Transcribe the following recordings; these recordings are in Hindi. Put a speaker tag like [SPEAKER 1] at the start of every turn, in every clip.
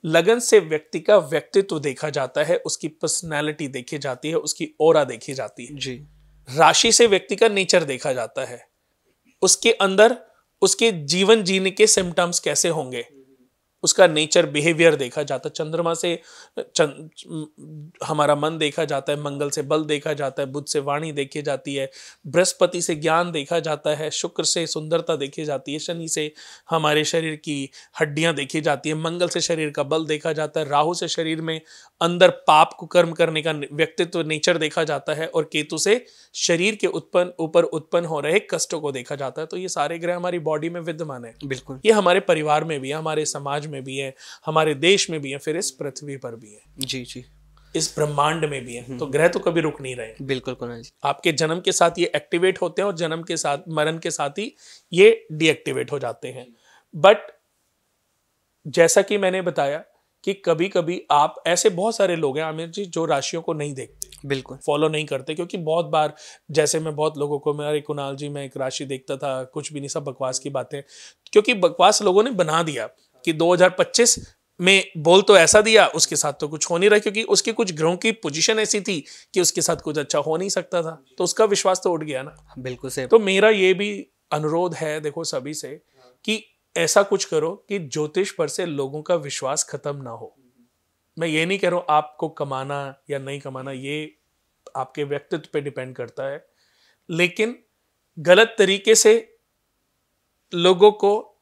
[SPEAKER 1] लगन से व्यक्ति का व्यक्तित्व देखा जाता है, उसकी पर्सनैलिटी देखी जाती है, उसकी ऑरा देखी जाती है।
[SPEAKER 2] जी।
[SPEAKER 1] राशि से व्यक्ति का नेचर देखा जाता है, उसके अंदर उसके जीवन जीने के सिम्टम्स कैसे होंगे, उसका नेचर बिहेवियर देखा जाता है। चंद्रमा से हमारा मन देखा जाता है, मंगल से बल देखा जाता है, बुध से वाणी देखी जाती है, बृहस्पति से ज्ञान देखा जाता है, शुक्र से सुंदरता देखी जाती है, शनि से हमारे शरीर की हड्डियां देखी जाती है, मंगल से शरीर का बल देखा जाता है, राहु से शरीर में अंदर पाप को कर्म करने का व्यक्तित्व नेचर देखा जाता है, और केतु से शरीर के ऊपर उत्पन्न हो रहे कष्टों को देखा जाता है। तो ये सारे ग्रह हमारी बॉडी में विद्यमान है।
[SPEAKER 2] बिल्कुल।
[SPEAKER 1] ये हमारे परिवार में भी है, हमारे समाज में भी है, हमारे देश में भी है, फिर इस पृथ्वी पर भी है।
[SPEAKER 2] जी जी।
[SPEAKER 1] इस ब्रह्मांड में भी है। तो ग्रह तो कभी रुक नहीं रहे।
[SPEAKER 2] बिल्कुल कुणाल जी।
[SPEAKER 1] आपके जन्म के साथ ये एक्टिवेट होते हैं और जन्म के साथ, मरण के साथ ही ये डीएक्टिवेट हो जाते हैं। बट जैसा कि मैंने बताया कि कभी कभी आप, ऐसे बहुत सारे लोग हैं आमिर जी जो राशियों को नहीं देखते,
[SPEAKER 2] बिल्कुल
[SPEAKER 1] फॉलो नहीं करते, क्योंकि बहुत बार, जैसे मैं बहुत लोगों को, मैं, अरे कुणाल जी मैं एक राशि देखता था, कुछ भी नहीं, सब बकवास की बातें, क्योंकि बकवास लोगों ने बना दिया कि 2025 में बोल तो ऐसा दिया, उसके साथ तो कुछ हो नहीं रहा, क्योंकि उसके कुछ ग्रहों की पोजीशन ऐसी थी कि उसके साथ कुछ अच्छा हो नहीं सकता था, तो उसका विश्वास तो उठ गया ना।
[SPEAKER 2] बिल्कुल से।
[SPEAKER 1] तो मेरा ये भी अनुरोध है देखो सभी से कि ऐसा कुछ करो कि ज्योतिष पर से लोगों का विश्वास खत्म ना हो। मैं ये नहीं कह रहा हूं आपको कमाना या नहीं कमाना, ये आपके व्यक्तित्व पे डिपेंड करता है, लेकिन गलत तरीके से लोगों को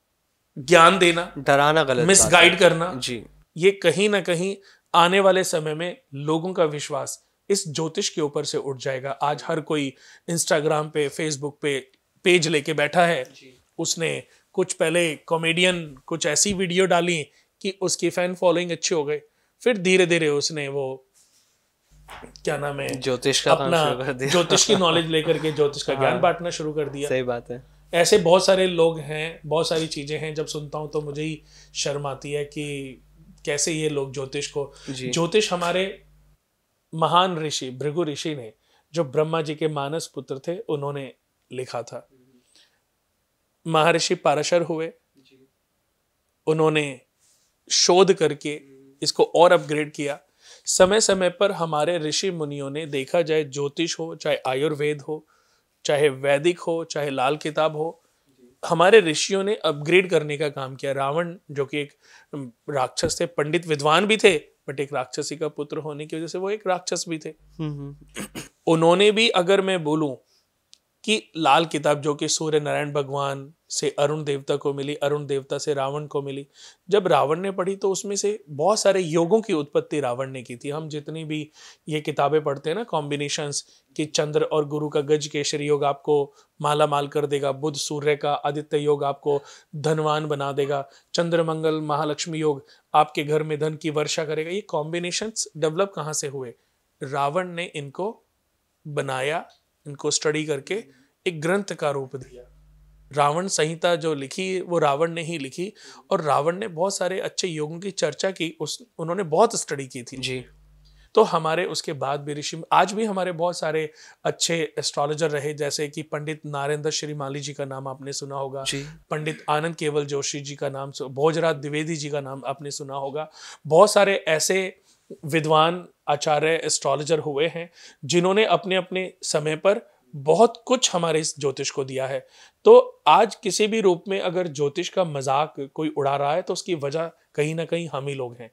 [SPEAKER 1] ज्ञान देना,
[SPEAKER 2] डराना, गलत
[SPEAKER 1] मिसगाइड करना,
[SPEAKER 2] जी,
[SPEAKER 1] ये कहीं ना कहीं आने वाले समय में लोगों का विश्वास इस ज्योतिष के ऊपर से उठ जाएगा। आज हर कोई इंस्टाग्राम पे, फेसबुक पे पेज लेके बैठा है। उसने कुछ पहले कॉमेडियन कुछ ऐसी वीडियो डाली कि उसकी फैन फॉलोइंग अच्छी हो गई, फिर धीरे धीरे उसने वो क्या नाम है,
[SPEAKER 2] ज्योतिष का
[SPEAKER 1] अपना
[SPEAKER 2] काम शुरू कर दिया।
[SPEAKER 1] ज्योतिष की नॉलेज लेकर के ज्योतिष का ज्ञान बांटना शुरू कर दिया।
[SPEAKER 2] सही बात है।
[SPEAKER 1] ऐसे बहुत सारे लोग हैं, बहुत सारी चीजें हैं, जब सुनता हूं तो मुझे ही शर्म आती है कि कैसे ये लोग ज्योतिष को, ज्योतिष हमारे महान ऋषि भृगु ऋषि ने, जो ब्रह्मा जी के मानस पुत्र थे, उन्होंने लिखा था। महर्षि पाराशर हुए, उन्होंने शोध करके इसको और अपग्रेड किया। समय समय पर हमारे ऋषि मुनियों ने, देखा जाए ज्योतिष हो, चाहे आयुर्वेद हो, चाहे वैदिक हो, चाहे लाल किताब हो, हमारे ऋषियों ने अपग्रेड करने का काम किया। रावण जो कि एक राक्षस थे, पंडित विद्वान भी थे, बट एक राक्षसी का पुत्र होने की वजह से वो एक राक्षस भी थे। उन्होंने भी, अगर मैं बोलूं कि लाल किताब जो कि सूर्य नारायण भगवान से अरुण देवता को मिली, अरुण देवता से रावण को मिली, जब रावण ने पढ़ी तो उसमें से बहुत सारे योगों की उत्पत्ति रावण ने की थी। हम जितनी भी ये किताबें पढ़ते हैं ना, कॉम्बिनेशंस, कि चंद्र और गुरु का गज केसरी योग आपको माला माल कर देगा, बुध सूर्य का आदित्य योग आपको धनवान बना देगा, चंद्र मंगल महालक्ष्मी योग आपके घर में धन की वर्षा करेगा। ये कॉम्बिनेशंस डेवलप कहाँ से हुए? रावण ने इनको बनाया, इनको स्टडी करके एक ग्रंथ का रूप दिया। रावण संहिता जो लिखी वो रावण ने ही लिखी, और रावण ने बहुत सारे अच्छे योगों की चर्चा की, उन्होंने बहुत स्टडी की थी
[SPEAKER 2] जी।
[SPEAKER 1] तो हमारे उसके बाद भी ऋषि, आज भी हमारे बहुत सारे अच्छे एस्ट्रोलॉजर रहे, जैसे कि पंडित नारेंद्र श्रीमाली जी का नाम आपने सुना होगा, पंडित आनंद केवल जोशी जी का नाम, भोजराज द्विवेदी जी का नाम आपने सुना होगा। बहुत सारे ऐसे विद्वान आचार्य एस्ट्रोलॉजर हुए हैं जिन्होंने अपने अपने समय पर बहुत कुछ हमारे इस ज्योतिष को दिया है। तो आज किसी भी रूप में अगर ज्योतिष का मजाक कोई उड़ा रहा है तो उसकी वजह कहीं ना कहीं हम ही लोग हैं।